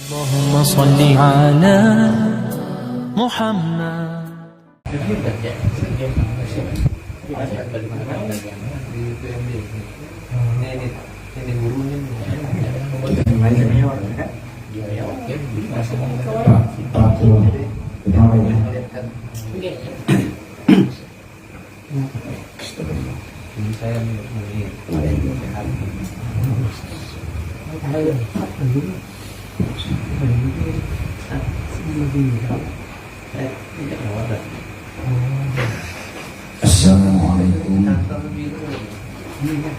Allahumma salli ala Muhammad. Assalamualaikum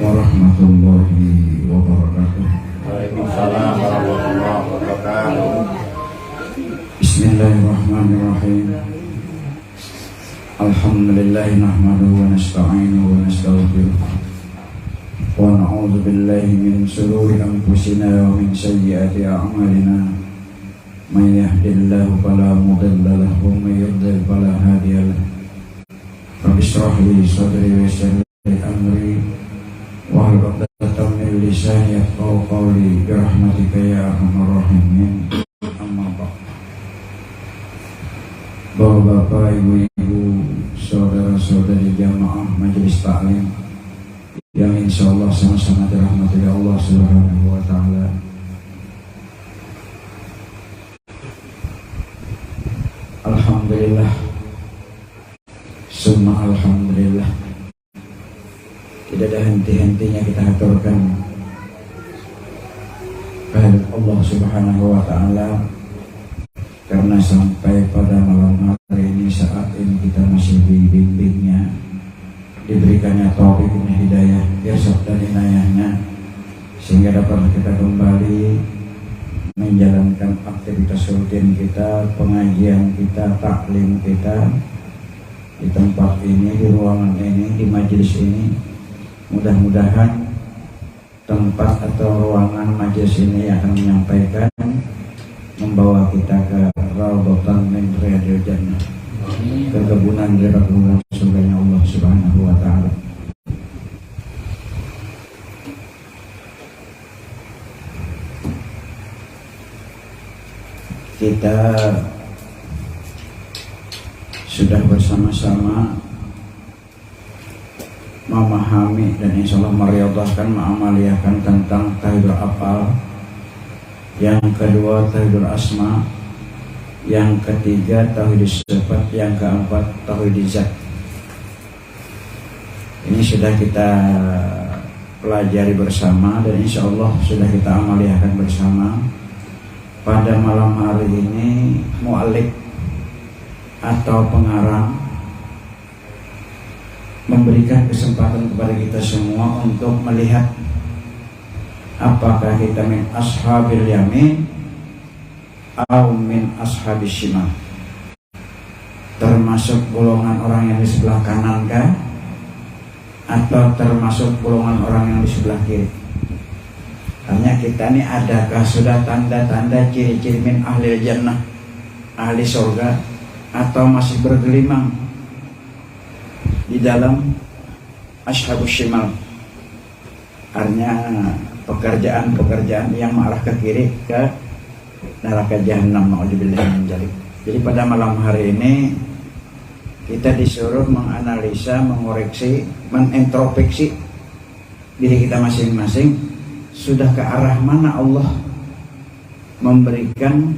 warahmatullahi wabarakatuh. Waalaikumsalam warahmatullahi wabarakatuh. Bismillahirrahmanirrahim. Alhamdulillah nahmaduhu wa nasta'inuhu wa nastaghfiruh. Wa na'udzu billahi min shururi anfusina wa min sayyiati a'malina. May yahdihillahu fala mudilla lahu wa may yudlil fala hadiya lahu. Rabbi shrah li sadri wa yassir li amri wahlul 'uqdatam min lisani yafqahu qawli bi rahmatika ya arhamar rahimin. Amma ba'd. Bapak-bapak, ibu-ibu, saudara-saudari jamaah majelis taklim yang insyaallah sama-sama dirahmati Allah Subhanahu wa taala. Alhamdulillah, summa alhamdulillah. Tidak ada henti-hentinya kita aturkan kehadirat Allah Subhanahu wa taala, karena sampai pada malam hari ini, saat ini kita masih dibimbingnya, diberikannya taufik dan hidayah, irsyad dan inayahnya, sehingga dapat kita kembali menjalankan aktivitas rutin kita, pengajian kita, taklim kita di tempat ini, di ruangan ini, di majelis ini. Mudah-mudahan tempat atau ruangan majelis ini akan menyampaikan, membawa kita ke raudhatan min riyadil jannah, kekebunan dari kekebunan surganya Allah Subhanahu wa taala. Kita sudah bersama-sama memahami dan insyaallah meriyadhahkan, mengamaliyahkan tentang tauhidul af'al. Yang kedua tauhidul asma, yang ketiga tauhidus sifat, yang keempat tauhidul zat. Ini sudah kita pelajari bersama dan insyaallah sudah kita amaliyahkan bersama. Pada malam hari ini mu'allif atau pengarang memberikan kesempatan kepada kita semua untuk melihat apakah kita min ashabil yamin atau min ashabis shimal, termasuk golongan orang yang di sebelah kanan kah, atau termasuk golongan orang yang di sebelah kiri. Hanya kita ini adakah sudah tanda-tanda ciri-ciri min ahli jannah, ahli surga, atau masih bergelimang di dalam ashabus shimal, artinya pekerjaan-pekerjaan yang mengarah ke kiri, ke neraka jahanam, na'udzubillah min dzalik. Jadi pada malam hari ini kita disuruh menganalisa, mengoreksi, menintrospeksi diri kita masing-masing. Sudah ke arah mana Allah memberikan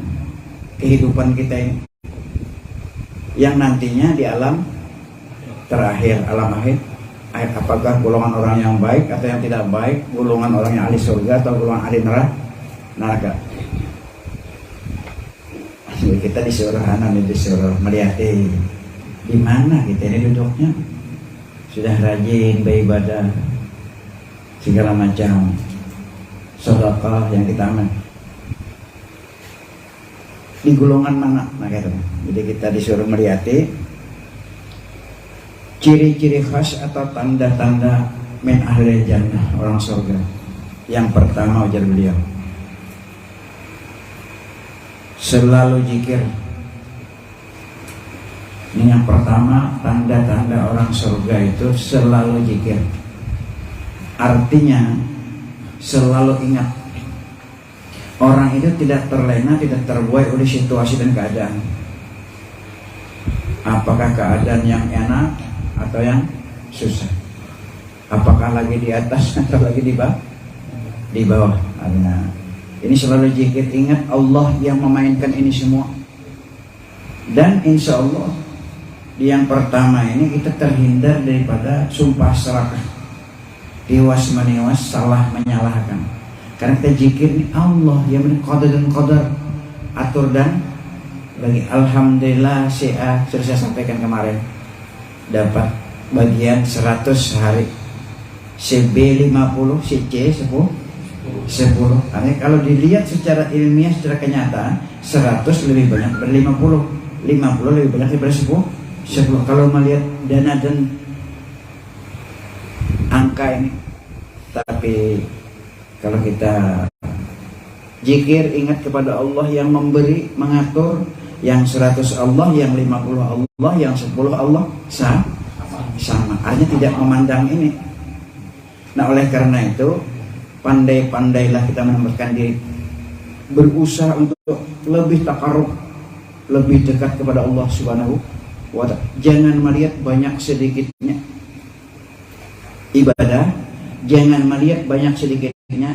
kehidupan kita ini, yang nantinya di alam terakhir, alam akhir. Apakah golongan orang yang baik atau yang tidak baik, golongan orang yang ahli surga atau golongan ahli neraka. Kita disuruh disuruh melihat di mana kita ini duduknya. Sudah rajin beribadah, segala macam sedekah yang kita aman, di golongan mana? Nah, gitu. Jadi kita disuruh melihat ciri-ciri khas atau tanda-tanda min ahli jannah, orang surga. Yang pertama, ujar beliau, selalu zikir. Ini yang pertama, tanda-tanda orang surga itu selalu zikir. Artinya selalu ingat Orang itu tidak terlena, tidak terbuai oleh situasi dan keadaan. Apakah keadaan yang enak atau yang susah? Apakah lagi di atas atau lagi di bawah? Di bawah. Nah, ini selalu zikir, ingat Allah yang memainkan ini semua. Dan insya Allah di yang pertama ini kita terhindar daripada sumpah serakah, tiwas meniwas, salah menyalahkan. Karena kita zikir ini Allah yang qadar dan qadar, atur dan bagi. Alhamdulillah sudah saya sampaikan kemarin, dapat bagian 100 hari, CB 50, CC 10. Artinya kalau dilihat secara ilmiah, secara kenyataan 100 lebih banyak dari 50 lebih banyak daripada 10. Kalau melihat dana dan angka ini. Tapi kalau kita zikir, ingat kepada Allah yang memberi, mengatur, yang 100 Allah, yang 50 Allah, yang 10 Allah sama. Artinya tidak memandang ini. Nah, oleh karena itu pandai-pandailah kita menempatkan diri, berusaha untuk lebih takarub, lebih dekat kepada Allah Subhanahu wa ta'ala. Jangan melihat banyak sedikitnya ibadah, jangan melihat banyak sedikitnya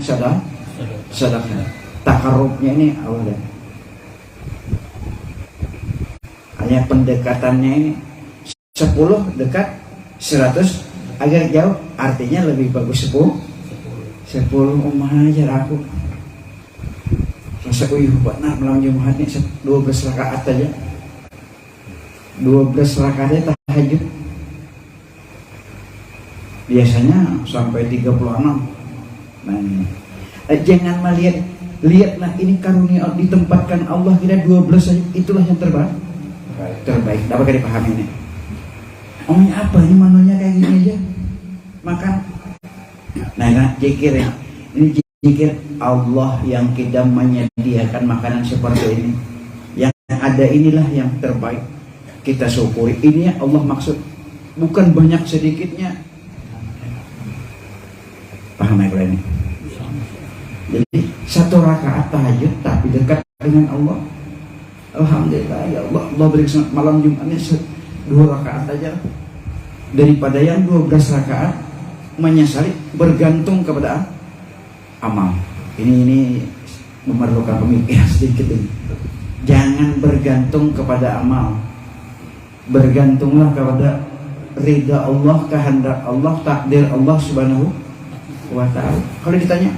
sedekah. Takarubnya ini awalnya. Hanya pendekatannya ini 10 dekat, 100 agak jauh, artinya lebih bagus 10 ajar aku. Rasa uyuh buat nak malam Jumat ini 12 rakaat aja. 12 rakaatnya tahajud. Biasanya sampai 36. Nah, jangan lihatlah ini karunia ditempatkan Allah kira 12 saja, itulah yang terbaik. Dapat dipahami ini. Omnya apa ini manunya kayak gini aja. Maka nah zikir ya. Ini zikir Allah yang kita menyediakan makanan seperti ini. Yang ada inilah yang terbaik. Kita syukuri. Ini Allah maksud, bukan banyak sedikitnya. Paham ya kalau ini? Jadi 1 rakaat tahajud tapi dekat dengan Allah. Alhamdulillah ya Allah, Allah beri malam Jumatnya 2 rakaat aja daripada yang 12 rakaat menyesali bergantung kepada amal. Ini memerlukan pemikiran sedikit ini. Jangan bergantung kepada amal. Bergantunglah kepada ridha Allah, kehendak Allah, takdir Allah Subhanahu wa ta'ala. Kalau ditanya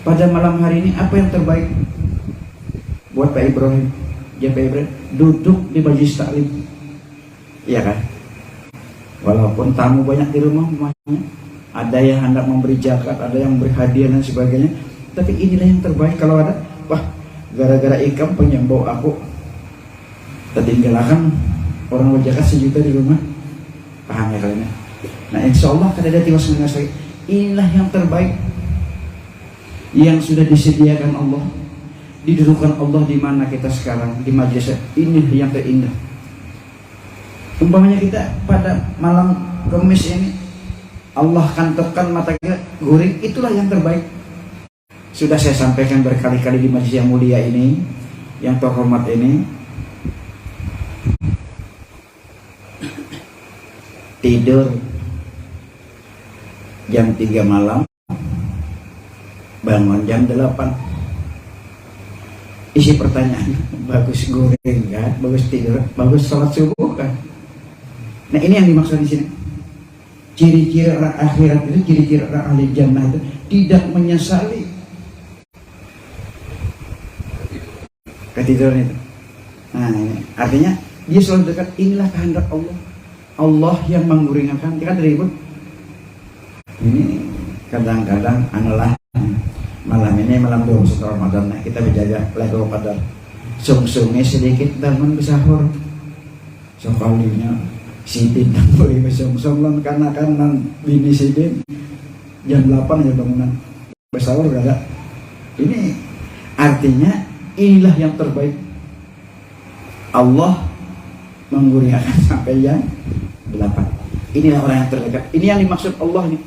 pada malam hari ini apa yang terbaik buat Pak Ibrahim? Ya Pak Ibrahim duduk di majlis taklim. Iya kan? Walaupun tamu banyak di rumahnya, ada yang hendak memberi zakat, ada yang memberi hadiah dan sebagainya, tapi inilah yang terbaik. Kalau ada, wah gara-gara ikam penyembau aku tertinggalkan orang berzakat 1 juta di rumah. Paham ya kalian? Nah insya Allah kada ada tiwas mengasai. Inilah yang terbaik yang sudah disediakan Allah, didudukan Allah di mana kita sekarang di majelis ini yang terindah. Umpamanya kita pada malam Kamis ini Allah kantokkan mata kita guring, itulah yang terbaik. Sudah saya sampaikan berkali-kali di majelis yang mulia ini, yang terhormat ini. Tidur jam 3 malam, bangun jam 8. Isi pertanyaan, bagus goreng kan, bagus tidur, bagus sholat subuh kan. Nah ini yang dimaksud di sini. Ciri-ciri orang akhirat itu, ciri-ciri orang ahli jannah itu tidak menyesali ketiduran itu. Nah ini artinya dia selalu dekat. Inilah kehendak Allah. Allah yang menguringakan. Kita kan ribut. Ini kadang-kadang adalah malam ini malam 21 Ramadan, nah kita menjaga Lailatul Qadar. Sungsungnya sedikit bangun bersahur. Sekalinya sidin dan boleh bersungsung lan kanan bini sidin jam 8 ya bangunan bersahur gak ada. Ini artinya inilah yang terbaik. Allah mengguriakan sampai jam 8. Inilah orang yang terdekat. Ini yang dimaksud Allah nih.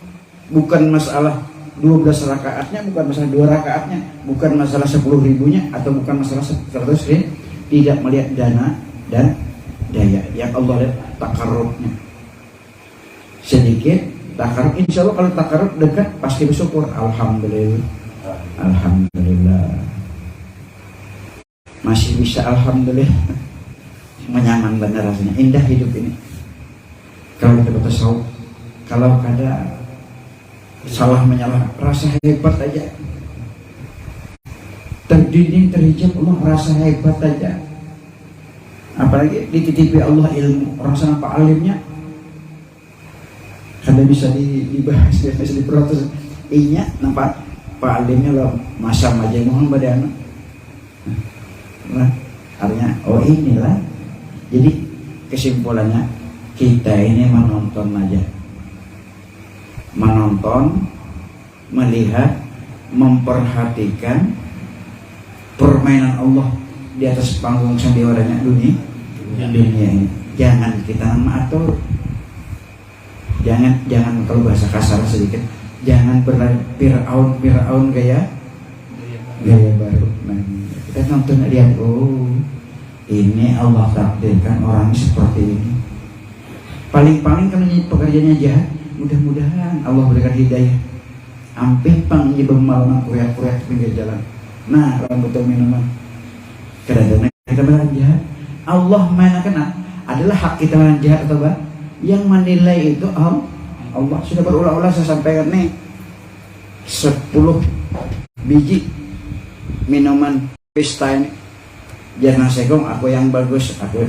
Bukan masalah 12 rakaatnya, bukan masalah 2 rakaatnya, bukan masalah 10.000-nya, atau bukan masalah 100.000. Tidak melihat dana dan daya. Yang Allah lihat takarrubnya. Sedikit takarrub, insya Allah kalau takarrub dekat pasti bersyukur. Alhamdulillah, alhamdulillah, masih bisa, alhamdulillah. Menyaman benar rasanya, indah hidup ini. Kalau kita bertasawuf, kalau ada salah menyalah, rasa hebat aja. Terdinding terhijab Allah, rasa hebat aja. Apalagi dititipi Allah ilmu, orang sana Pak alimnya, kada bisa dibahas, bisa diprotes. Inya nampak Pak alimnya loh, masa aja mohon badana. Nah, artinya oh inilah. Jadi kesimpulannya kita ini menonton aja, menonton, melihat, memperhatikan permainan Allah di atas panggung sandiwaranya dunia ini. Jangan kita atur, jangan kalau bahasa kasar sedikit, jangan Fir'aun gaya baru. Nah, kita nonton lihat, oh ini Allah takdirkan orang seperti ini. Paling-paling kalau pekerjaannya jahat, mudah-mudahan Allah berikan hidayah. Amping pang nyebem malam kuyak-kuyak pinggir jalan. Nah, rambut minuman. Kadang-kadang kita melakukan jahat, Allah menakan adalah hak kita melakukan jahat atau apa? Yang menilai itu Allah. Sudah berulang-ulang saya sampaikan nih, 10 biji minuman pesta ini. Jangan segong, aku yang bagus, aku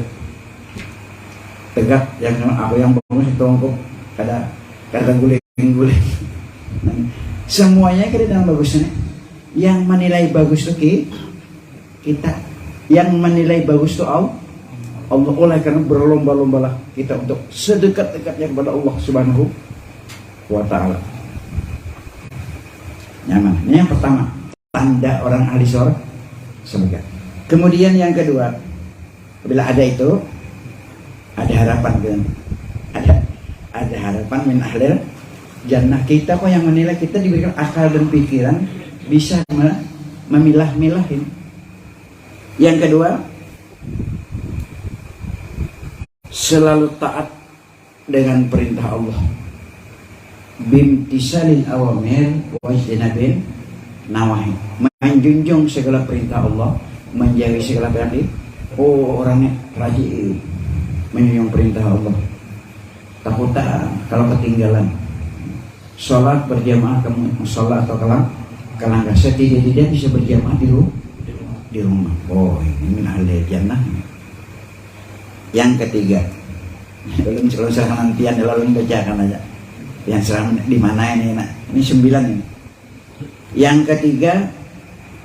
tegak, yang aku yang bagus itu untuk kada guling-guling. Semuanya kita dalam bagusnya. Yang menilai bagus itu kita, yang menilai bagus itu Allah. Oleh karena berlomba-lombalah kita untuk sedekat-dekatnya kepada Allah Subhanahu wa Ta'ala. Nyaman. Ini yang pertama, tanda orang ahli surga. Kemudian yang kedua, bila ada itu, ada harapan kan? Ada harapan min ahlil jannah. Kita kok yang menilai, kita diberikan akal dan pikiran bisa memilah-milahin. Yang kedua, selalu taat dengan perintah Allah. Bimtisalil awamir wa ijtinabil nawahi. Menjunjung segala perintah Allah, menjauhi segala perintah. Oh, orangnya rajin menjunjung perintah Allah. Takut kalau ketinggalan sholat berjamaah kamu sholat atau kalau nggak tidak bisa berjamaah di rumah. Oh, ini min ahli jannah. Yang ketiga, belum serah nantian, lalu bacakan aja. Yang serah di mana ini? Nah, ini 9 ini. Yang ketiga,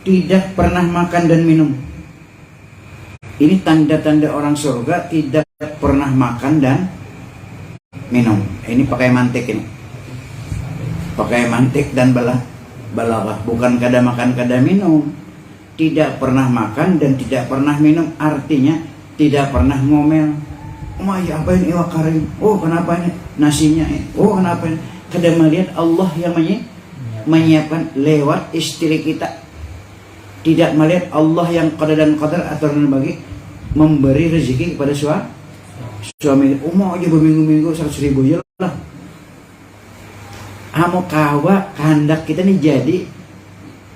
tidak pernah makan dan minum. Ini tanda-tanda orang surga, tidak pernah makan dan minum. Ini pakai mantik ini. Pakai mantik dan balagah, bukan kada makan kada minum. Tidak pernah makan dan tidak pernah minum, artinya tidak pernah ngomel. Oh ya, apa ini iwak karim? Oh kenapa ini nasinya? Oh kenapa ini? Kada melihat Allah yang menyiapkan lewat istri kita. Tidak melihat Allah yang qada dan qadar aturan bagi memberi rezeki kepada suami. Mau aja berminggu-minggu 100.000 ya lah. Amo kawa kehendak kita nih jadi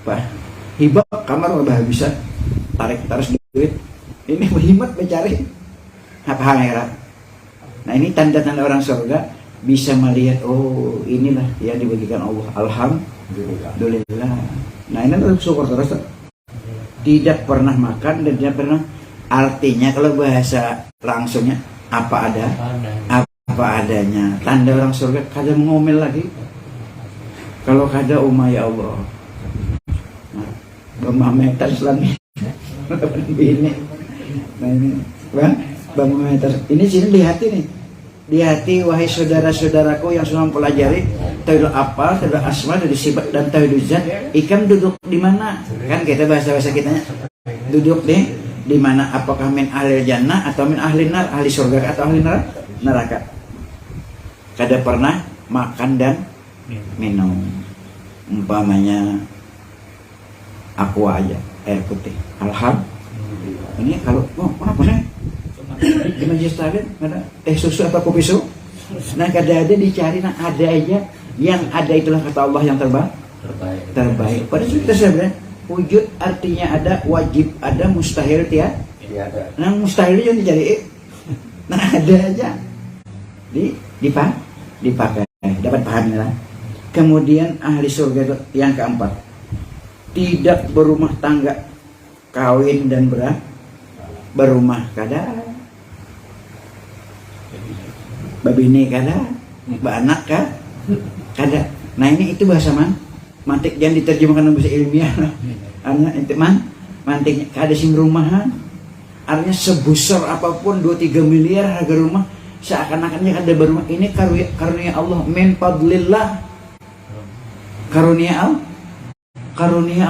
Pak hibah kamar udah bisa tarik duit. Ini berhimat mencari hak akhirat. Nah, ini tanda-tanda orang surga bisa melihat, oh inilah yang dibagikan Allah. Alhamdulillah. Nah, ini harus syukur terus. Tidak pernah makan dan tidak pernah, artinya kalau bahasa langsungnya apa adanya. Tanda orang surga kada ngomel lagi. Kalau kada ya Allah. Nah, bermameter selama ini. Nah ini, Bang Meter. Ini sini di hati nih. Di hati, wahai saudara-saudaraku yang sudah mempelajari tauhid apa, tauhid asma, tauhid sifat dan tauhid zat. Ikam duduk di mana? Kan kita bahasa kitanya. Duduk di mana? Apakah min ahli jannah atau min ahli nar, ahli surga atau ahli neraka? Kada pernah makan dan minum. umpamanya aqua aja, air putih. Alhamdulillah. Ini kalau apa nih? Di majelis taklim ada teh susu atau kopi susu? Nah kada ada dicari, nah ada aja. Yang ada itulah kata Allah yang terbaik. Pada kita sebenarnya wujud artinya ada, wajib ada, mustahil tiada. Nah mustahil yang dicari, nah ada aja. Dipakai, dapat pahami lah. Kemudian ahli surga itu yang keempat, tidak berumah tangga, kawin dan berumah kada, babine kada, baanak kada. Nah ini itu bahasa mantik yang diterjemahkan bahasa ilmiah. Artinya itu mantiknya kada sing rumahan. Artinya sebesar apapun 2-3 miliar harga rumah, seakan-akannya kada berumah. Ini karunia Allah, min fadlillah. Karunia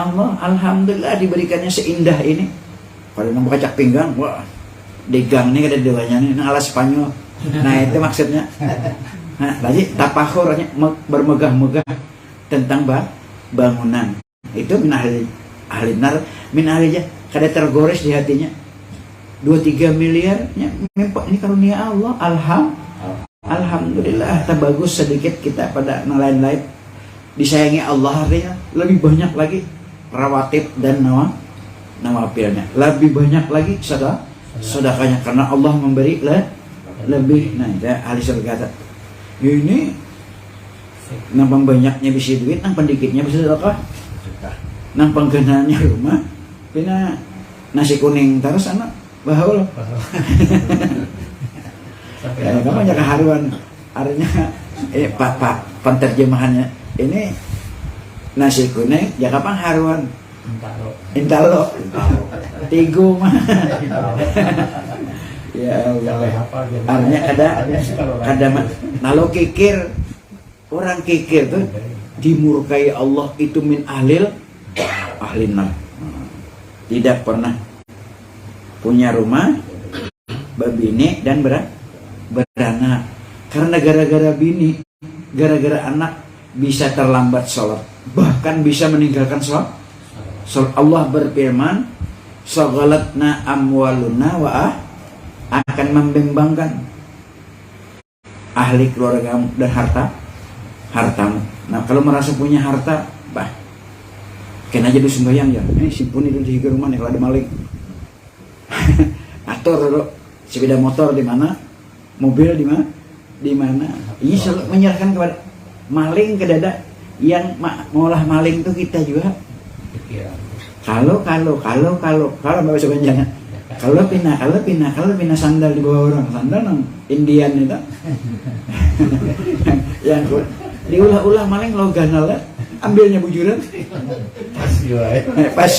Allah, alhamdulillah diberikannya seindah ini. Kalau nang kacak pinggang, wah, degang nih kada dewanya nih, alas Spanyol. Nah itu maksudnya. Nah, lagi tapakhurnya bermegah-megah tentang bangunan. Itu min ahli nar, min ahli aja kada tergores di hatinya. 2-3 miliarnya ini karunia Allah. Alhamdulillah, bagus sedikit kita pada lain-lain. Disayangi Allah artinya lebih banyak lagi rawatib dan nawafilnya, lebih banyak lagi sedekahnya karena Allah memberi lebih. Nah itu ahli surga. Ini nampang banyaknya bisa duit, nampang dikitnya bisa sedekah, nampang genanya rumah pina nasi kuning terus anak bahaul. Kamu aja keharuan artinya pak penterjemahannya ini nasi kuning ya kapan haruan intalo tigo mah. Ya Allah, artinya ada kalau kikir, orang kikir tuh dimurkai Allah itu min ahlin nar. Tidak pernah punya rumah, babine dan beranak. Karena gara-gara bini, gara-gara anak bisa terlambat sholat, bahkan bisa meninggalkan sholat. Allah berfirman, "Shaghalatna amwaluna akan membimbangkan ahli keluargamu dan hartamu." Nah kalau merasa punya harta, kena jadi sembahyang ya. Ini simpun itu di rumah nih kalau ada maling. Atur sepeda motor di mana, mobil di mana. Ini selalu menyerahkan kepada maling ke dada. Yang maulah maling itu kita juga. Kalau bahasa Banjarnya. Kalau pindah sandal di bawah orang, sandal nang Indian itu. Yang diulah-ulah maling logan lah, ambilnya bujuran. Pas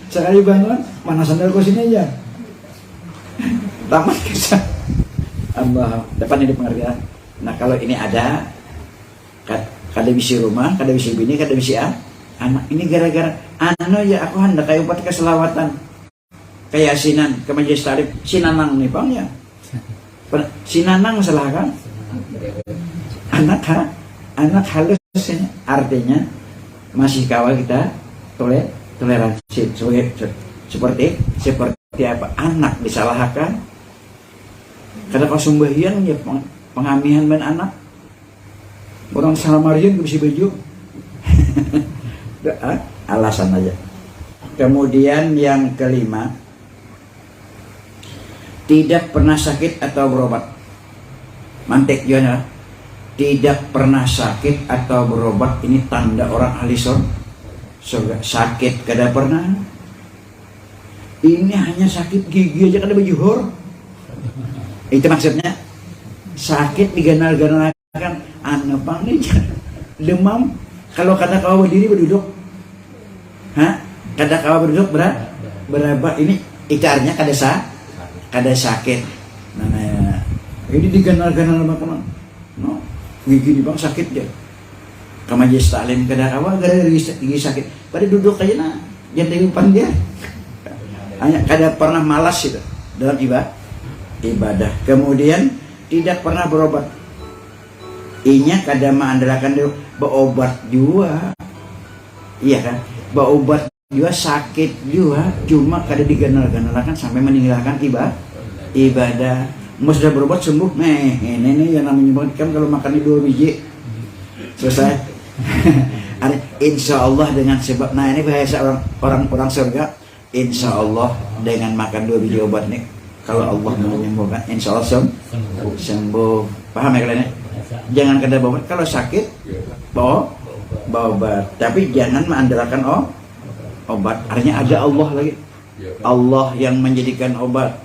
sekali bangun, mana sandal kau sini aja. Tamat kisah. Allah depan ini pengertian. Nah kalau ini ada, kada bisi rumah, kada bisi bini, kada bisi anak. Ini gara-gara ya aku hendak kayak upat keselawatan. Kayak Sinan ke majelis taklim, Sinanang nih bang ya, Sinanang salah kan? Anak halus artinya masih kawal kita toleransi seperti apa anak disalahkan karena pasumbahian ya pengamihan ben anak orang salamarian bisa baju. Alasan aja. Kemudian yang kelima, tidak pernah sakit atau berobat. Mantek juga, tidak pernah sakit atau berobat. Ini tanda orang ahli surga. Sakit kada pernah. Ini hanya sakit gigi aja kada berjuhur. Itu maksudnya sakit diganal-ganalkan. Apa nih? Demam. Kalau kata kau berdiri berduduk, kata kau berduduk berapa? Ini ikarnya kada sakit. Nah, ini diganal-ganal makanan. No, gigi bang sakit ya. Kamajelis taklim kada kawa gara-gara gigi sakit. Pada duduk aja nah, jangan umpan dia. Hanya kada pernah malas itu dalam ibadah. Kemudian tidak pernah berobat. Inya kada mengandalkan berobat juga. Iya kan? Obat juga sakit juga, cuma kada diganal-ganalkan sampai meninggalkan ibadah. Mau sudah berobat sembuh, ini yang namanya kan kalau makan 2 biji selesai. Insya Allah dengan sebab, nah ini bahasa orang surga, insya Allah dengan makan 2 biji obat nih, kalau Allah mau menyembuhkan, insya Allah sembuh. Paham ya kalian? Jangan kada bawa obat, kalau sakit bawa obat, tapi jangan mengandalkan obat. Artinya ada Allah lagi, Allah yang menjadikan obat,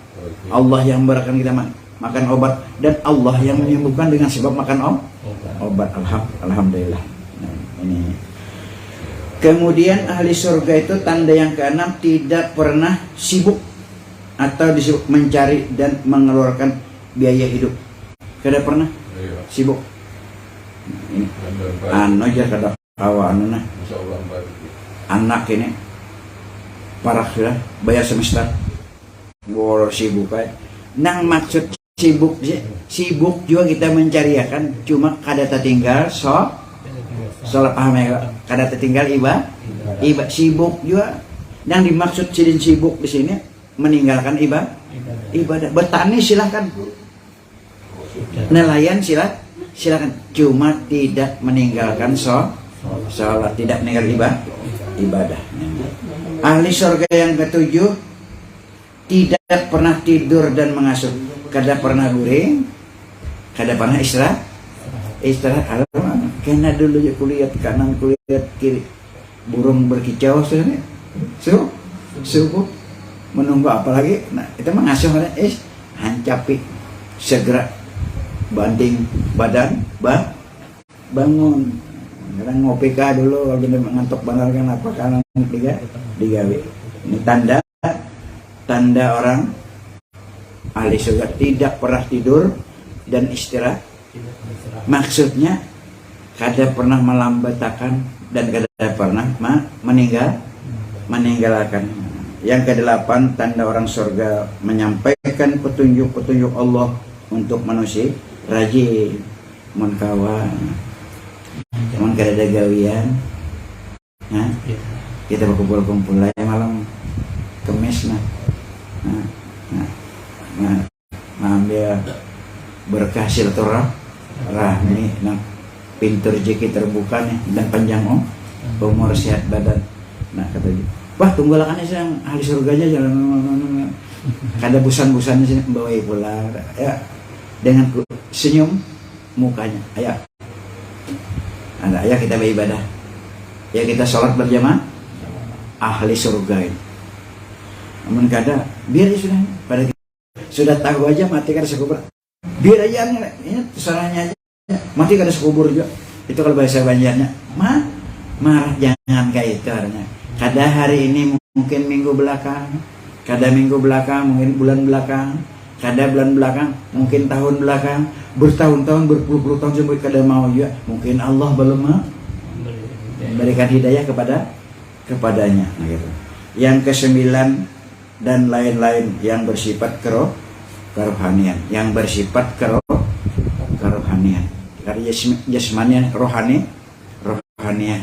Allah yang memberikan kita makan obat, dan Allah yang menyembuhkan dengan sebab makan obat. Alhamdulillah. Nah, ini. Kemudian ahli surga itu tanda yang keenam, tidak pernah sibuk atau disibuk mencari dan mengeluarkan biaya hidup. Kada pernah sibuk. Ini aja kada kawa nah. Anak ini parah sudah bayar semester. Bor sibuk kayak. Nang maksud sibuk juga kita mencari ya kan, cuma kada tertinggal sholat, paham ya, kada tertinggal ibadah sibuk juga. Yang dimaksud sibuk di sini meninggalkan ibadah. Bertani silahkan, nelayan silahkan, cuma tidak meninggalkan sholat, tidak meninggalkan ibadah. Ahli surga yang ketujuh, tidak pernah tidur dan mengasuh, kada pernah guring, kada pernah istirahat. Karena dulu ya kulihat kanan, kulihat kiri, burung berkicau sebenarnya. Subuh menunggu apa lagi? Nah, itu mengasuh kan? Hancapi segera banting badan, bangun. Kadang ngopi kah dulu, kalau benar ngantuk benar kan apa kanan digawe. Ini tanda orang ahli surga, tidak pernah tidur dan istirahat. Maksudnya kada pernah melambatakan dan kada pernah meninggalkan. Yang ke-8, tanda orang surga menyampaikan petunjuk-petunjuk Allah untuk manusia. Rajin mun kawan, mun kada ada gawian, nah, kita berkumpul-kumpul lah malam Kemis ambil berkah silaturahmi, nah pintu rezeki terbuka nih, dan panjang umur, sehat badan. Nah kata dia, wah tunggalakan yang ahli surganya jalan kada busan-busannya sini bawa pulang ya, dengan senyum mukanya. Ayo kita beribadah, ya kita sholat berjamaah ahli surga ini. Namun kada biar sudah pada sudah tahu aja mati kada sekubur, biar aja ini salahnya aja mati kada sekubur juga. Itu kalau bahasa Banjarnya marah, jangan kayak itu artinya. Kada hari ini mungkin minggu belakang, kada minggu belakang mungkin bulan belakang, kada bulan belakang mungkin tahun belakang, bertahun-tahun berpuluh-puluh tahun sampai kada mau juga, mungkin Allah belum memberikan hidayah kepadanya. Nah, gitu. Yang ke-9 dan lain-lain yang bersifat kerohanian, yang bersifat kerohanian. Karena jasmanian, rohanian,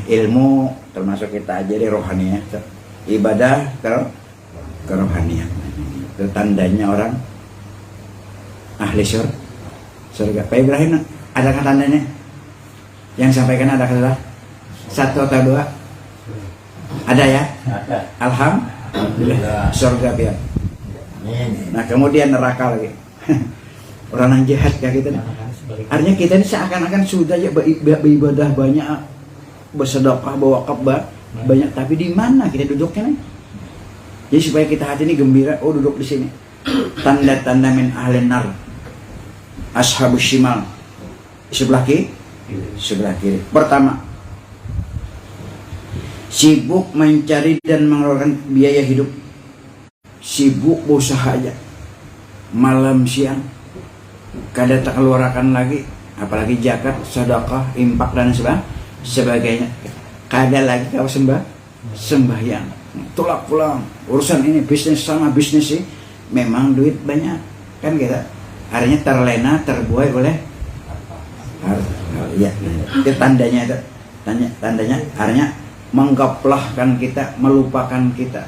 ilmu termasuk kita ajari rohanian, ibadah kerohanian. Itu tandanya orang ahli surga. Pak Ibrahim, adakah tandanya? Yang sampaikan ada kata 1 atau 2? Ada ya? Alhamdulillah, surga biar. Nah kemudian neraka lagi. Orang yang jahat kayak gitu nih. Artinya kita ini seakan-akan sudah ya beribadah banyak, bersedekah, berwakaf banyak, tapi di mana kita duduknya nih? Jadi supaya kita hati ini gembira, duduk di sini. Tanda-tanda min ahli nar, ashabus shimal, sebelah kiri. Pertama, sibuk mencari dan mengeluarkan biaya hidup, sibuk berusaha aja, malam siang kada tak keluarkan lagi, apalagi zakat, sedekah, infak dan sebagainya. Kada lagi kau sembahyang, tolak pulang urusan ini bisnis sama bisnis sih, memang duit banyak kan kita, akhirnya terlena terbuai oleh ya itu tandanya akhirnya menggaplahkan kita, melupakan kita.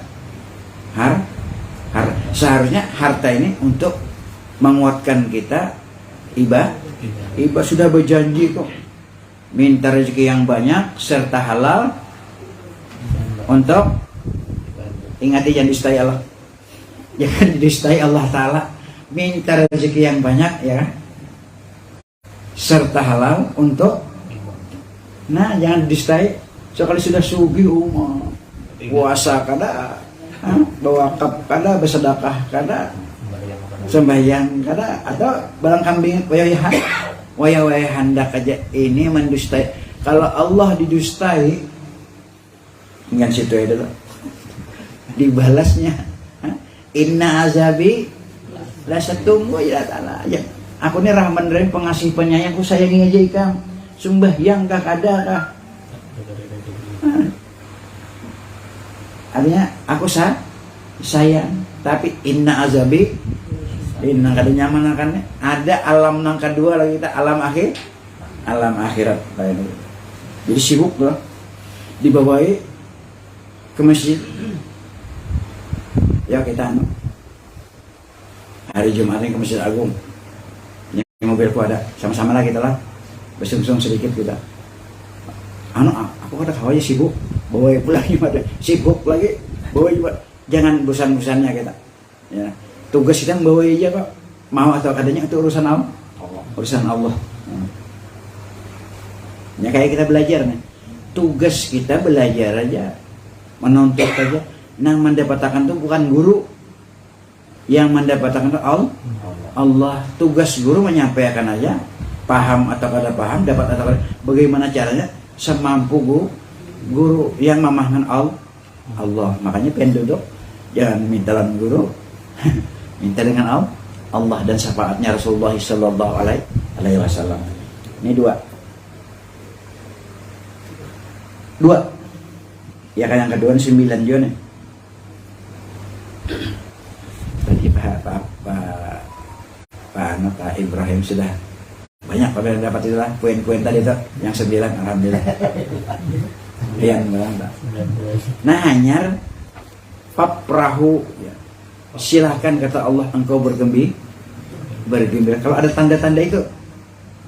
Seharusnya harta ini untuk menguatkan kita. Iba sudah berjanji kok minta rezeki yang banyak serta halal untuk ingati jangan distai Allah, jangan distai Allah Ta'ala. Minta rezeki yang banyak ya, serta halal untuk jangan distai. Sekali sudah sugih puasa kada, bawa kap kada, bersedekah kada, sembahyang kada, atau barang kambing waya hendak aja ini mendustai. Kalau Allah didustai, ingat situ ya dulu, dibalasnya inna azabi la satunggu ya ta'ala ya. Aku ini rahman rahim, pengasih penyayang, ku sayangi aja ikam, sembahyang kah kada kah. Artinya aku sayang, tapi inna azabi, inna kada nyaman kan. Ada alam nang kedua lagi kita, alam akhirat. Jadi sibuk loh, dibawahi ke masjid. Ya kita hari Jumat ini ke Masjid Agung. Yang mobilku ada, sama-sama lah kita lah, bersungsung sedikit kita. Aku kata kawanya sibuk, bawa pulang juga sibuk lagi, bawa juga. Jangan bosan-bosannya kita. Ya, tugas kita bawa aja Pak. Mau atau kadanya itu urusan Allah. Urusan Allah. Ya kayak kita belajar nih. Tugas kita belajar aja, menuntut aja. Yang mendapatkan itu bukan guru, yang mendapatkan itu Allah. Tugas guru menyampaikan aja, paham atau kada paham, dapat atau kada, bagaimana caranya semampu guru yang memahami Allah. Makanya penduduk jangan minta dengan guru, minta dengan Allah dan syafaatnya Rasulullah Sallallahu Alaihi Wasallam. Ini dua. Ya kan yang kedua 9 juga nih. Tadi Pak Ibrahim sudah banyak Pak dapat itu lah, poin-poin tadi itu yang 9, alhamdulillah. Nah hanyar paprahu ya. Silahkan kata Allah engkau bergembira. Kalau ada tanda-tanda itu,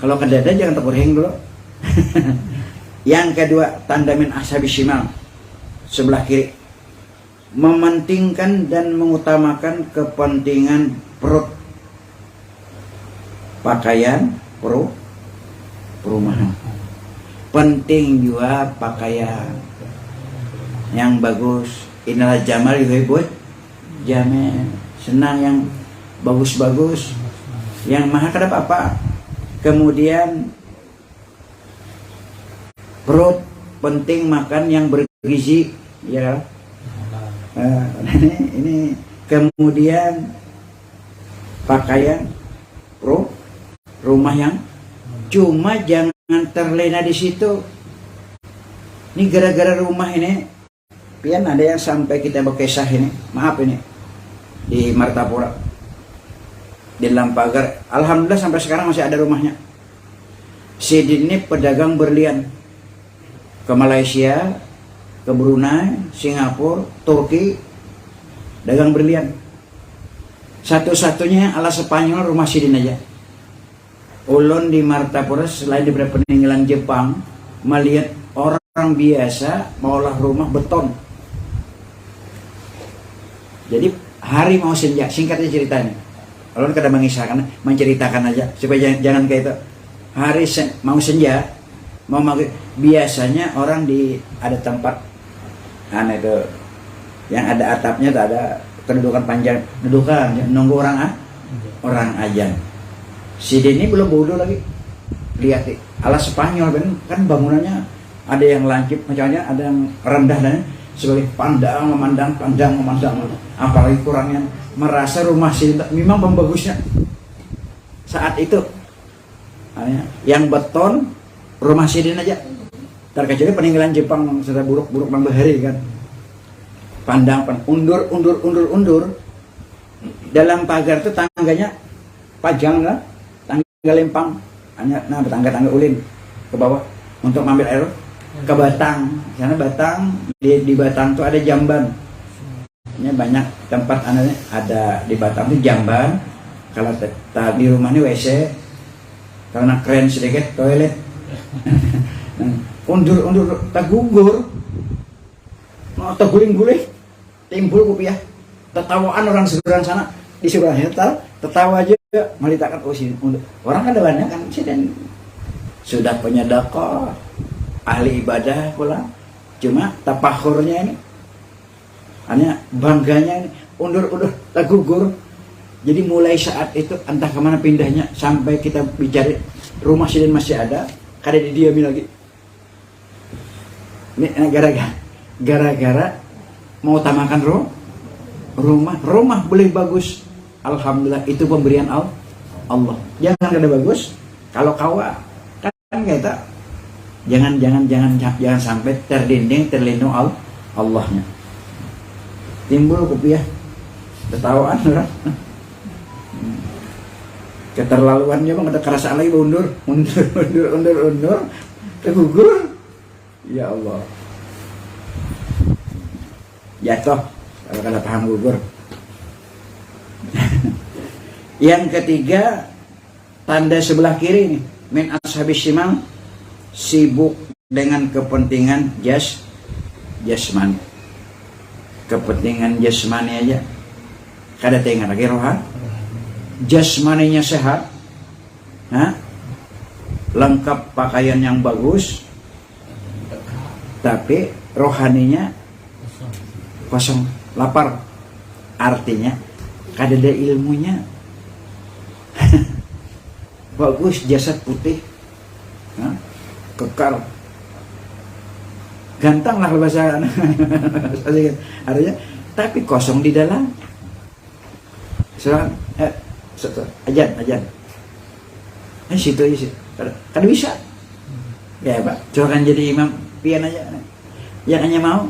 kalau kedada jangan terheng dulu. Yang kedua, tanda min ashabi shimal, sebelah kiri, mementingkan dan mengutamakan kepentingan perut, pakaian, perumahan. Penting juga pakaian yang bagus. Inilah jamal yuhibbul jamil. Senang yang bagus-bagus, yang mahal kada apa-apa. Kemudian perut, penting makan yang bergizi ya. Ini kemudian pakaian, rumah yang cuma jangan terlena di situ. Ini gara-gara rumah ini, pian ada yang sampai kita berkisah ini, maaf ini di Martapura, di Lampagar. Alhamdulillah sampai sekarang masih ada rumahnya. Si ini pedagang berlian ke Malaysia, ke Brunei, Singapura, Turki, dagang berlian. Satu-satunya ala Spanyol rumah Sidin aja. Ulun di Martapura selain diberi peninggalan Jepang, melihat orang biasa mengolah rumah beton. Jadi hari mau senja, singkatnya ceritanya. Ulun kadang menceritakan aja supaya jangan kayak itu. Hari mau senja, mau maghrib, biasanya orang di ada tempat itu yang ada atapnya, tak ada kedudukan panjang, dudukan nunggu orang ajan. Si Deni belum bodoh lagi, lihat ala Spanyol kan bangunannya ada yang lancip macamnya, ada yang rendah dan sebagai memandang, apalagi kurangnya merasa rumah si memang pembagusnya saat itu. Yang beton rumah Sidin aja, terkecuali peninggalan Jepang sudah buruk-buruk membahari kan. Pandang undur dalam pagar itu tangganya pajang lah, tangga lempang, hanya tangga ulin ke bawah untuk mengambil air ke Batang. Karena Batang di Batang tuh ada jamban. Ini banyak tempat anaknya ada di Batang tuh jamban. Kalau di rumah ini WC, karena keren sedikit toilet. Undur tak gugur, mau tak guling-guling, timbul kopiah. Tertawaan orang seberang sana di sebelahnya, tertawa aja melitakan sini. Orang kan ada banyak kan sih, dan sudah penyedekah, ahli ibadah pula. Cuma tapakhurnya ini, hanya bangganya ini, undur tak gugur. Jadi mulai saat itu entah kemana pindahnya, sampai kita bicara rumah Siden masih ada, kada didiami lagi. Ini gara-gara mau utamakan rumah boleh bagus, alhamdulillah itu pemberian Allah. Jangan kada bagus, kalau kawa kan kita jangan sampai terlindung Allahnya. Timbul kopiah ketawaan orang. Keterlaluan dia bang, ada kerasaan lagi undur tergugur. Ya Allah, jatuh kalau kada paham gugur. Yang ketiga, tanda sebelah kiri nih, min ashabis shimal, sibuk dengan kepentingan jasmani. Kepentingan jasmani aja kada tengah lagi rohan. Jasmaninya sehat, lengkap pakaian yang bagus, tapi rohaninya kosong, lapar. Artinya kada ada ilmunya. Bagus, jasad putih, kekar, ganteng lah bahasa artinya, tapi kosong di dalam. Ajan situ kan bisa ya Pak, coba kan jadi imam pian aja, yang hanya mau,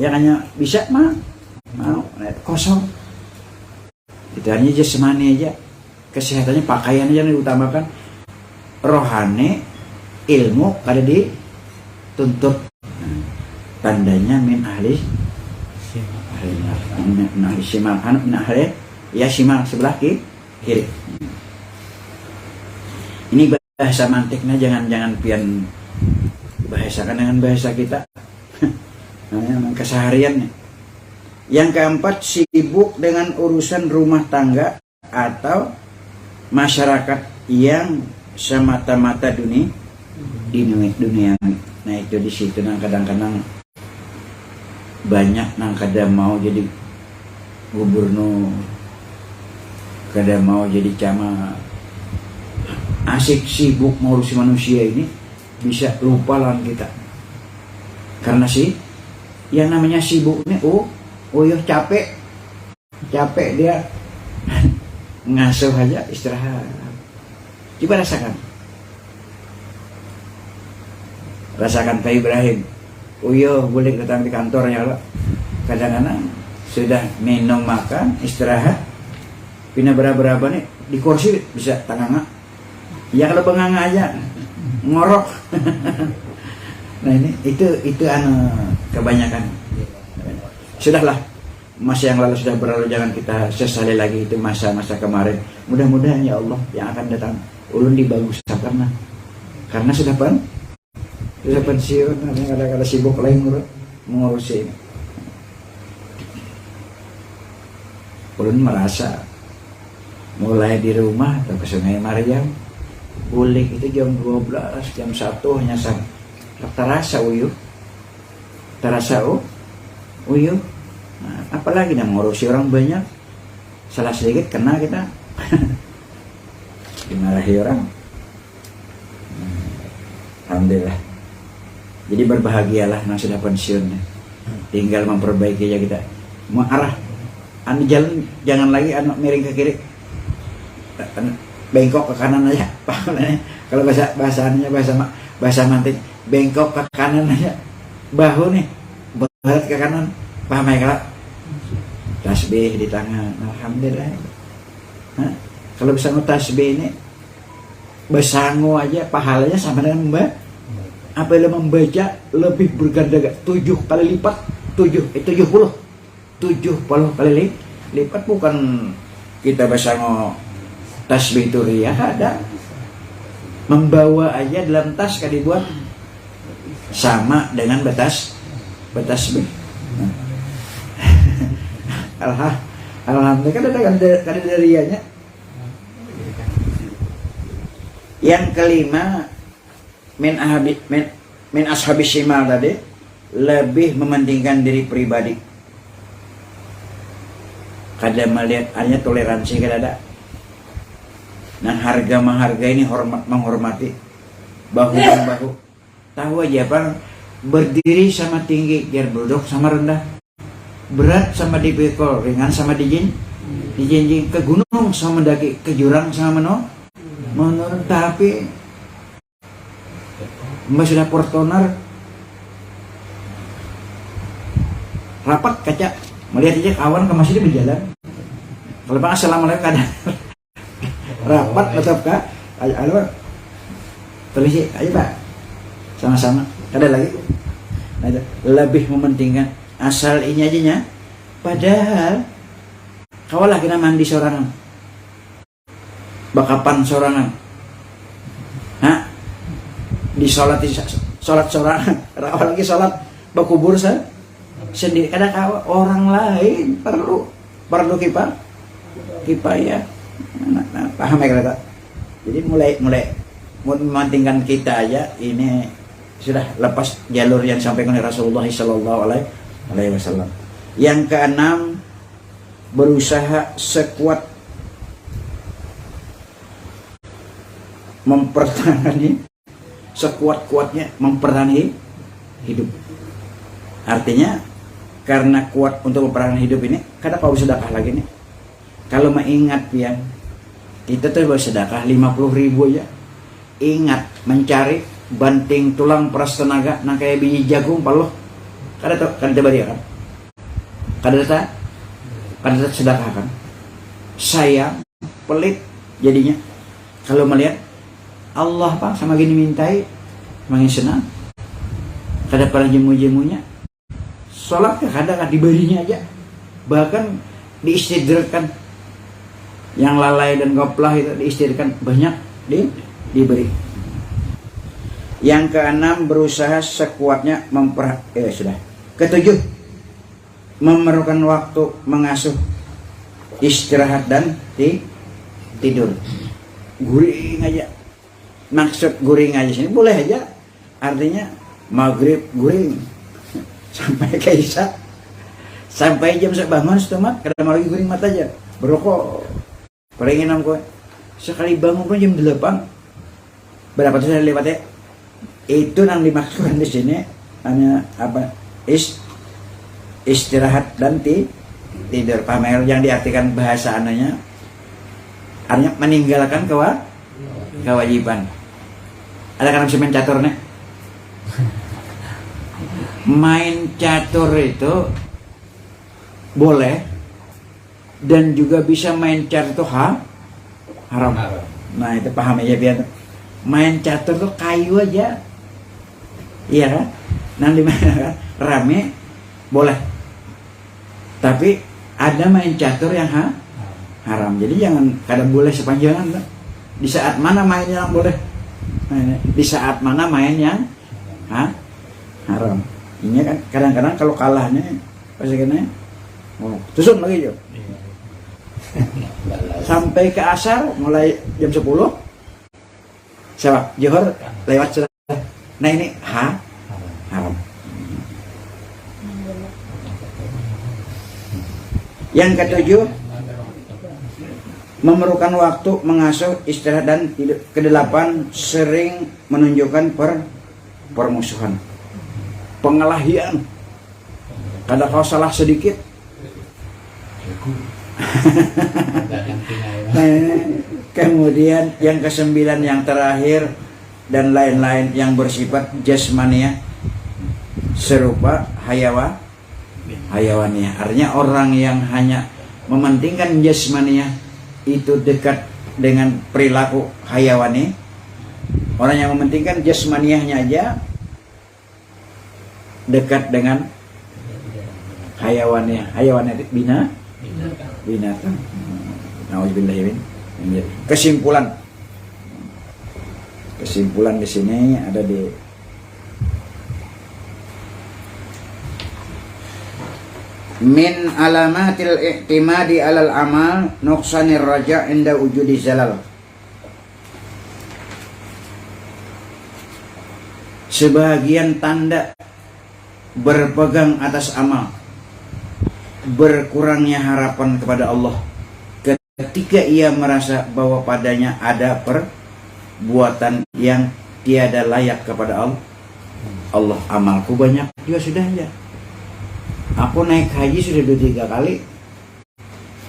yang hanya bisa mau kosong. Itu hanya jasmani aja, kesehatannya, pakaian aja yang diutamakan. Rohani, ilmu kada dituntut. Tandanya min ahli shimal, min ahli ya shimal, sebelah kiri. Ini bahasa mantiknya jangan pian bahasakan dengan bahasa kita. Namanya kesehariannya. Yang keempat, sibuk dengan urusan rumah tangga atau masyarakat yang semata-mata dunia. Nah itu di situ nang kadang-kadang banyak nang kada mau jadi gubernur, kada mau jadi camat, asik sibuk ngurusi manusia ini, bisa lupa lah kita. Karena sih yang namanya sibuk ini, ya capek dia ngasuh aja, istirahat. Coba rasakan Pak Ibrahim, boleh datang di kantor ya Allah. Kadang-kadang sudah minum makan istirahat, pindah berapa nih di kursi bisa tanganga. Ya kalau benganga aja ngorok. Nah ini itu kebanyakan. Sudahlah, masa yang lalu sudah berlalu, jangan kita sesali lagi itu masa-masa kemarin. Mudah-mudahan ya Allah yang akan datang ulun dibagusakan karena sudah pensiun, kadang-kadang sibuk lain mengurusi ini. Ulun merasa mulai di rumah atau ke Sungai Mariam, boleh itu jam 12, jam 1 hanya terasa uyuh. Nah, apalagi yang mengurusi orang banyak, salah sedikit kena kita dimarahi orang. Alhamdulillah. Jadi berbahagialah yang sudah pensiun, tinggal memperbaiki aja kita. Mau arah jalan jangan lagi miring ke kiri, bengkok ke kanan aja. Kalau bahasa mantik, bengkok ke kanan aja, bahu nih berat ke kanan, paham ya kalau tasbih di tangan, alhamdulillah. Kalau bisa tasbih ini besangu aja, pahalanya sama dengan apabila membaca lebih berganda 7 kali lipat, 70 kali lipat. Bukan kita bisa tasbih itu ya, ada membawa aja dalam tas kan dibuat sama dengan tasbih. Alhamdulillah kan ada darianya. Yang kelima, min ashabis shimal tadi, lebih mementingkan diri pribadi. Kada melihat hanya toleransi kada ada. Nah, harga menghargai ini menghormati bahu membahu. Tahu aja apa, berdiri sama tinggi, biar duduk sama rendah, berat sama dipikul, ringan sama dijinjing, ke gunung sama mendaki, ke jurang sama menurun. Tapi Mbak sudah portoner rapat kaca, melihat aja kawan ke masjid berjalan. Kalau Pak assalamualaikum kadang rapat tetap kah? Ayo tulis ayo Pak, sama-sama. Ada lagi. Nah, itu lebih mementingkan asal ini aja nya. Padahal kau lagi mandi sorangan, bakapan sorangan, di sholat sorangan, awal lagi sholat bakubur sendiri. Kadang orang lain perlu kipayah. Nah, paham ya kata. Jadi mulai mementingkan kita aja ini sudah lepas jalur yang sampaikan oleh Rasulullah Sallallahu Alaihi Wasallam. Yang keenam, berusaha sekuat sekuat-kuatnya mempertahankan hidup. Artinya karena kuat untuk mempertahankan hidup ini, kadang kau sedekah lagi nih. Kalau mengingat ya, kita tuh bersedekah 50.000 aja. Ingat mencari banting tulang peras tenaga, nah kayak biji jagung paloh. Kada coba dia kan. Kada sedekah kan. Sayang, pelit jadinya. Kalau melihat Allah Pak sama gini mintai, makin senang. Kada pernah jemu-jemunya. Sholat kadang diberinya aja. Bahkan diistidrakan. Yang lalai dan goplah itu diistidrakan banyak diberi. Yang keenam, berusaha sekuatnya sudah. Ketujuh, memerlukan waktu mengasuh, istirahat dan tidur. Guring aja. Maksud guring aja sini boleh aja. Artinya maghrib guring sampai ke isya, sampai jam bangun setemat kadang lagi guring mata aja berokok. Pengen kok sekali bangun pun jam 8 berapa tuh saya lewatnya. Itu yang dimaksudkan di sini hanya apa, istirahat dan tidur. Pamer yang diartikan bahasa ananya artinya meninggalkan kewajiban. Ada kan bisa main catur nih. Main catur itu boleh, dan juga bisa main catur itu haram. Nah itu paham ya biar main catur itu kayu aja, iya kan? Nanti mana rame boleh, tapi ada main catur yang haram. Jadi jangan kadang boleh sepanjangan. Di saat mana main yang boleh, di saat mana main yang haram. Ini kan kadang-kadang kalau kalahnya pasti kena tusuk lagi jo. Sampai ke asar mulai jam 10 siapa Johor lewat sudah. Nah ini haram. Yang ketujuh, memerlukan waktu mengasuh, istirahat dan tidur. Kedelapan, sering menunjukkan permusuhan, pengelahian. Kadang kau salah sedikit. Kemudian yang kesembilan, yang terakhir dan lain-lain yang bersifat jasmania serupa hayawaniah. Artinya orang yang hanya mementingkan jasmania itu dekat dengan perilaku hayawani. Orang yang mementingkan jasmaniahnya aja dekat dengan hayawannya binatang. Nauzubillah. Kesimpulan di sini ada di min alamatil i'timadi alal amal nuqsanir raja' inda wujudi zalal. Sebagian tanda berpegang atas amal, berkurangnya harapan kepada Allah ketika ia merasa bahwa padanya ada perbuatan yang tiada layak kepada Allah. Amalku banyak juga sudah ya. Aku naik haji sudah 2-3 kali,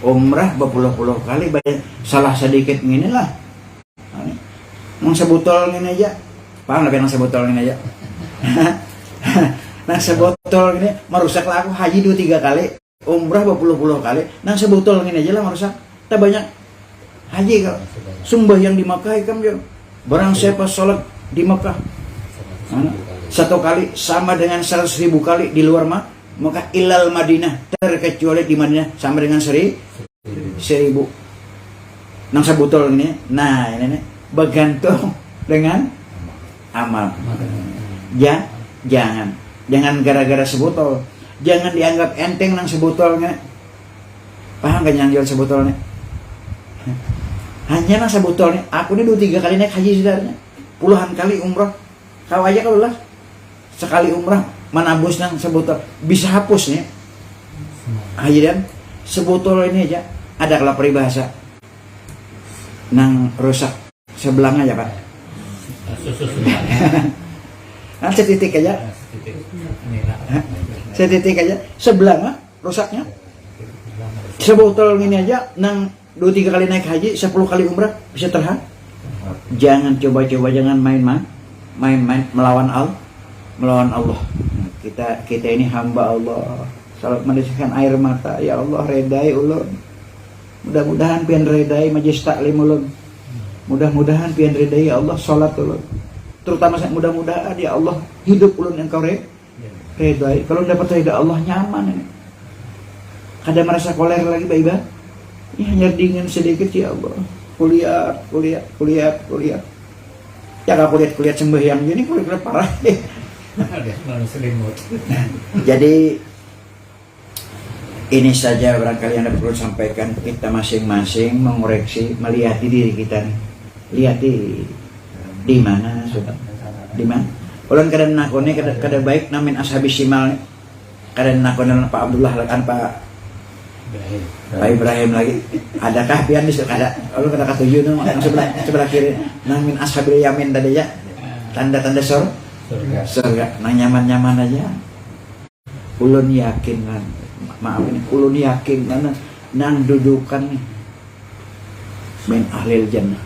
umrah berpuluh-puluh kali, banyak salah sedikit gini lah. Nang sebotol gini aja, paham lah nang sebotol gini aja. Nang sebotol gini merusak lah aku haji 2-3 kali, umrah berpuluh-puluh kali, nang sebotol gini aja lah merusak. Tak banyak haji kalau sumbah yang di Makkah ikam jo. Barang siapa sholat di Makkah satu kali sama dengan 100.000 kali di luar Makkah ilal Madinah, terkecuali di Madinah sama dengan 1.000. Nang sebotol ini, nah ini nih, bergantung dengan amal. Jangan gara-gara sebotol, jangan dianggap enteng nang sebotolnya. Paham kan yang jual sebotolnya? Hanya nang sebotolnya, aku ini 2-3 kali naik haji sebenarnya, puluhan kali umrah. Kau aja kalau lah sekali umrah menabus nang sebotol bisa hapus nih. Haji dan sebotol ini aja ada kalau peribahasa nang rusak sebelahnya aja Pak. Nah, setitik aja, setitik aja sebelahnya rusaknya. Sebotol ini aja nang 2-3 kali naik haji, 10 kali umrah bisa terhad. Jangan coba-coba, jangan main-main melawan Allah. Kita ini hamba Allah. Salat meneteskan air mata, ya Allah redai ulun. Mudah-mudahan pian redai majlis taklim ulun. Mudah-mudahan pian redai ya Allah salat ulun. Terutama saya mudah-mudahan ya Allah hidup ulun engkau redai. Kalau dapat redai Allah nyaman ini. Kada merasa koler lagi baik-baik. Ya, hanya dingin sedikit ya Allah. Kuliah. Ya kalau kuliah sembahyang gini kuliah parah. Jadi ini saja barangkali yang perlu sampaikan. Kita masing-masing mengoreksi, melihat diri kita nih. Lihat di mana sudah. Di mana? Ulun kada nakone kada baik namin ashabis simal nih. Kada nakone Pak Abdullah kan Pak Ibrahim lagi. Adakah pian di ada? Lalu kata ketujuh tuh yang sebelah kiri. Namin ashabil yamin tadi ya. Tanda-tanda surga. Nang nyaman-nyaman aja. Ulun yakin kan. Maaf ini. Ulun yakin kan nang dudukan nih. Min ahlil jannah.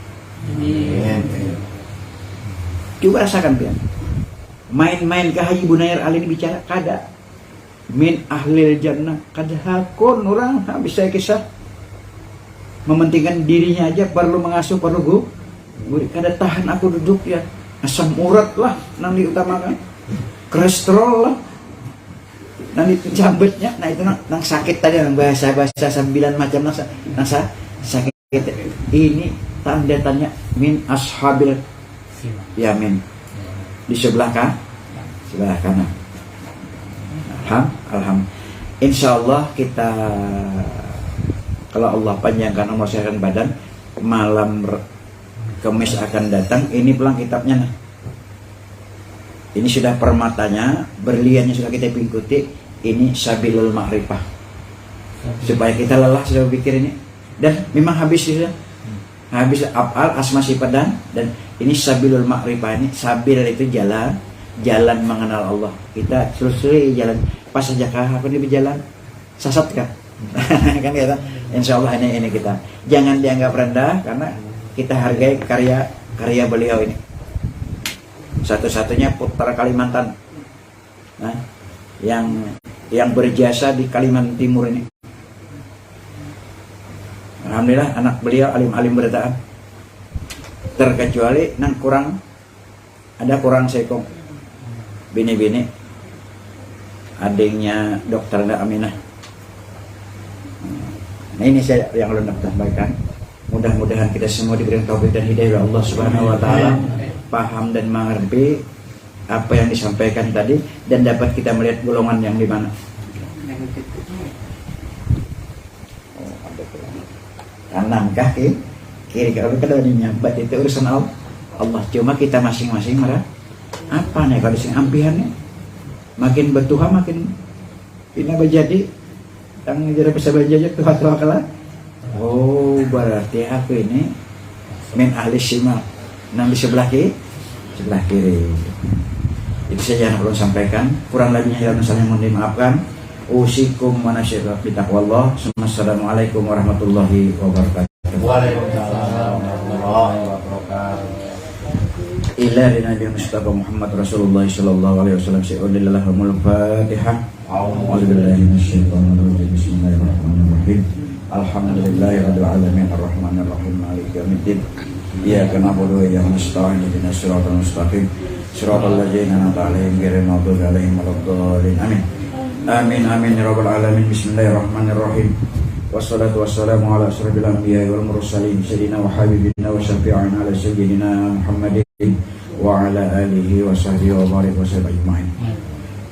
Coba rasakan pian. Main-main ke Haji Bunair Ali ini bicara kada. Min ahlil jannah kada hakun orang bisa kisah mementingkan dirinya aja, perlu mengasuh, perlu gue kada tahan aku duduk ya, asam urat lah nang diutamakan, kolesterol lah nang dicambetnya. Nah itu nang sakit tadi, nang bahasa 9 macam nang sakit. Ini tanda tanya min ashabil yamin di sebelah kanan. Alhamdulillah. Insyaallah kita kalau Allah panjangkan umur sehat badan, malam Kamis akan datang. Ini pulang kitabnya. Nah. Ini sudah permatanya, berliannya sudah kita ikuti. Ini Sabilul Ma'rifah. Supaya kita lelah sudah berpikir ini. Dan memang habis sudah. Habis af'al asma sifat dan ini Sabilul Ma'rifah ini. Sabil itu jalan mengenal Allah. Kita selusuri jalan. Pas saja kah aku ini berjalan sasat kah? Kan kita insyaallah ini kita jangan dianggap rendah karena kita hargai karya beliau ini. Satu-satunya putra Kalimantan. Nah, yang berjasa di Kalimantan Timur ini. Alhamdulillah anak beliau alim-alim beritaan. Terkecuali nang kurang sekong bini-bini adiknya Dokter Aminah. Nah ini saya yang hendak sampaikan. Mudah-mudahan kita semua diberikan taufik dan hidayah oleh Allah Subhanahu wa taala, paham dan mengerti apa yang disampaikan tadi dan dapat kita melihat golongan yang di mana. Oh, ada kanan kaki, kiri kalau keduanya bat itu urusan Allah. Cuma kita masing-masing marah. Apa nih kalau sing ampihan nih? Makin bertuha makin ini jadi yang jadi bisa belajar tuh kalah. Oh berarti aku ini min ahli simak. Nah di sebelah kiri. Itu saja yang perlu sampaikan. Kurang lebihnya yang saya mohon dimaafkan. Usikum wa nasyirah bitaqwallah. Assalamualaikum warahmatullahi wabarakatuh. Waalaikumsalam warahmatullahi wabarakatuh. Ila Nabi Mustafa Muhammad Rasulullah sallallahu alaihi wasallam. Syai'ul Fatihah. A'udzu billahi minasyaitonir rajim. Bismillahirrahmanirrahim. Alhamdulillahirabbil alamin arrahmanir rahim maliki yaumiddin. Iyyaka na'budu wa iyyaka nasta'in ihdinas siratal mustaqim. Siratal ladzina an'amta 'alaihim ghairil maghdubi 'alaihim waladdallin. Amin. Amin amin ya rabbal alamin. Bismillahirrahmanirrahim. Wassalatu wassalamu ala asyrafil anbiya'i wal mursalin sayyidina wa habibina wa syafi'ina ala sayyidina Muhammadin wa ala alihi wa sahbihi wa barik wa sallam ajma'in.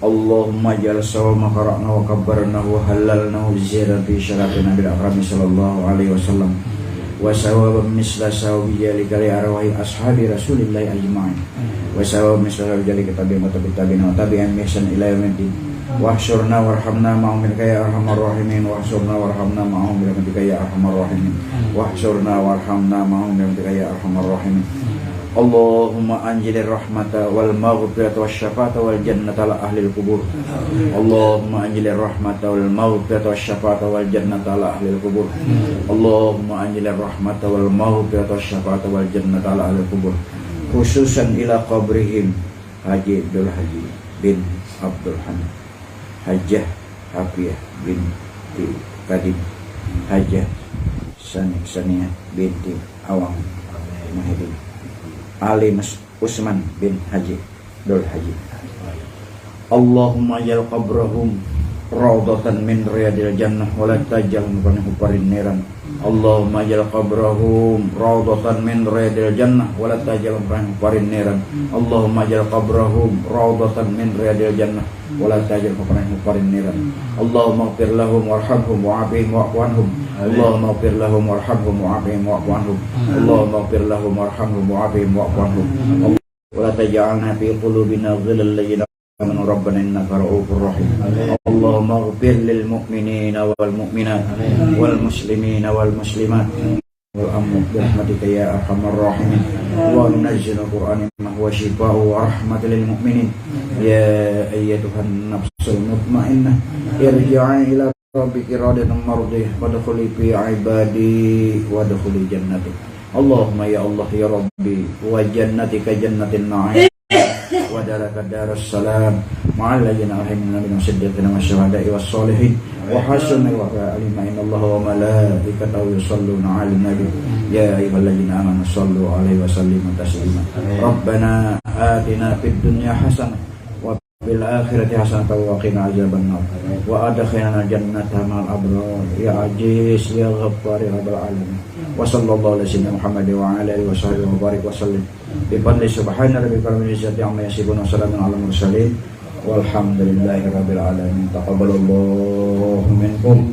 Allahumma ja'al sawma qara'na wa kabbarna wa halalna wa ziyada fi syaratina bil akrami sallallahu alaihi wasallam wa sawaban misla sawabi jalika li arwahi ashabi rasulillahi ajma'in wa sawaban misla jalika tabi'in wa tabi'in wa tabi'in mihsan ila yaumiddin wahsyurna warhamna ma'hum bika ya arhamar rahimin wahsyurna warhamna ma'hum bika ya arhamar rahimin wahsyurna warhamna ma'hum bika ya arhamar rahimin. Allahumma anjilir rahmata wal maghfirata wasyafata wal jannata ala ahlil kubur. Allahumma anjilir rahmata wal maghfirata wasyafata wal jannata ala ahlil kubur. Allahumma anjilir rahmata wal maghfirata wasyafata wal jannata ala ahlil kubur. Khususan ila qabrihim Haji Abdul Haji bin Abdul Hamid, Hajjah Hafiyah binti Kadim, Hajjah Saniyah binti Awang Mahidin, Ali Usman bin Haji Dul Haji. Allahumma jal qabrahum rawdatan min riyadil jannah wa la tajal mukanhu parineran. Allahumma jal qabrahum rawdatan min riyadil jannah wa la tajal mukanhu parineran. Allahumma jal qabrahum rawdatan min riyadil jannah wa la tajal mukanhu parineran. Allahumma ighfir lahum warhamhum wa'afihim wa'fu anhum. Allahumma ighfir lahum warhamhum wa'afihim wa'fu anhum. Allahumma ighfir lahum warhamhum wa'afihim wa'fu anhum. Wa la taj'alna fi qulubina ghillal ladzina amanu rabbana innaka ra'ufur rahim. Allahumma ighfir lil mu'minina wal mu'minat wal muslimina wal muslimat wal amwat bi rahmatika ya arhamar rahimin. Wa nunazzilu qur'ana ma huwa shifaa'un wa rahmatan lil mu'minin. Ya ayyatuhan nafsul mutmainnah irji'i ila rabbiki radiyatan mardiyah wadkhuli fi ibadi wadkhuli jannati. Allahumma ya Allah ya Rabbi wa jannatika jannatin na'im wa daraka darus salam ma'al ladzina ahmina min siddiqina wasyuhada'i wassolihin wa hasuna wa alima innallaha wa malaikatahu yusholluna 'alan nabi ya ayyuhalladzina amanu shallu 'alaihi wa sallimu taslima. Rabbana atina fid dunya hasanah wa fil akhirati hasanatan wa qina adzabannar wa adkhilna jannata ma'al abrar ya aziz ya ghaffar ya rabbal alamin. Wa sallallahu ala sayyidina Muhammad wa ala alihi wa sahbihi wa barik wa sallim bi fadli subhana rabbika rabbil izzati amma yasifun wa salamun alal mursalin walhamdulillahi rabbil alamin. Taqabbalallahu minkum.